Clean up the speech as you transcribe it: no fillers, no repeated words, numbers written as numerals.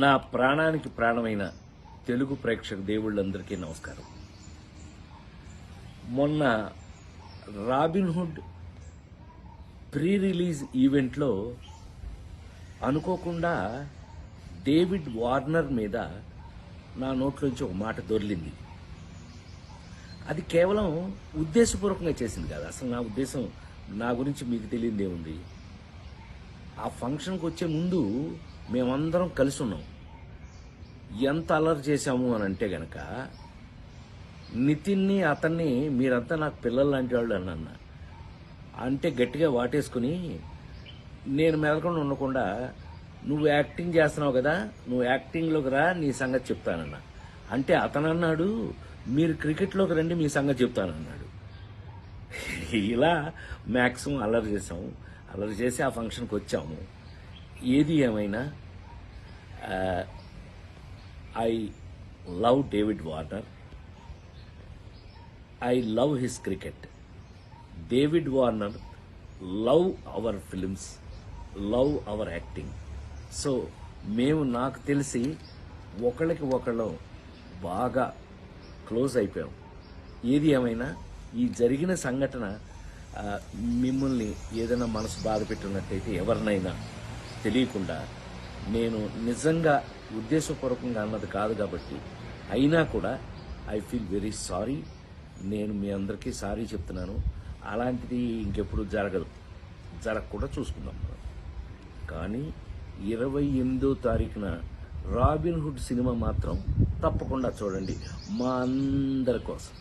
నా ప్రాణానికి ప్రాణమైన తెలుగు ప్రేక్షక దేవుళ్ళందరికీ నమస్కారం. మొన్న రాబిన్హుడ్ ప్రీ రిలీజ్ ఈవెంట్లో అనుకోకుండా డేవిడ్ వార్నర్ మీద నా నోట్లోంచి ఒక మాట దొర్లింది. అది కేవలం ఉద్దేశపూర్వకంగా చేసింది కాదు. అసలు నా ఉద్దేశం, నా గురించి మీకు తెలియదు ఏముంది. ఆ ఫంక్షన్కి వచ్చే ముందు మేమందరం కలిసి ఉన్నాం. ఎంత అల్లరి చేశాము అని అంటే గనక, నితిన్ని అతన్ని మీరంతా నాకు పిల్లలు లాంటి వాళ్ళు అన్న అంటే గట్టిగా వాటేసుకుని, నేను మెదలకుండా ఉండకుండా, నువ్వు యాక్టింగ్ చేస్తున్నావు కదా, నువ్వు యాక్టింగ్లోకి రా, నీ సంగతి చెప్తానన్నా. అంటే అతను అన్నాడు, మీరు క్రికెట్లోకి రండి, మీ సంగతి చెప్తానన్నాడు. ఇలా మ్యాక్సిమం అల్లరి చేసాము. అల్లరి చేసి ఆ ఫంక్షన్కి వచ్చాము. ఏది ఏమైనా I love David Warner. I love his cricket. David Warner love our films, love our acting. So మేము, నాకు తెలిసి ఒకళ్ళకి ఒకళ్ళం బాగా క్లోజ్ అయిపోయాం. ఏది ఏమైనా ఈ జరిగిన సంఘటన మిమ్మల్ని ఏదైనా మనసు బాధ పెట్టున్నట్టయితే, ఎవరినైనా తెలియకుండా, నేను నిజంగా ఉద్దేశపూర్వకంగా అన్నది కాదు కాబట్టి, అయినా కూడా ఐ ఫీల్ వెరీ సారీ. నేను మీ అందరికీ సారీ చెప్తున్నాను. అలాంటిది ఇంకెప్పుడు జరగకుండా చూసుకుందాం మనం. కానీ 28వ తారీఖున రాబిన్హుడ్ సినిమా మాత్రం తప్పకుండా చూడండి, మా అందరి కోసం.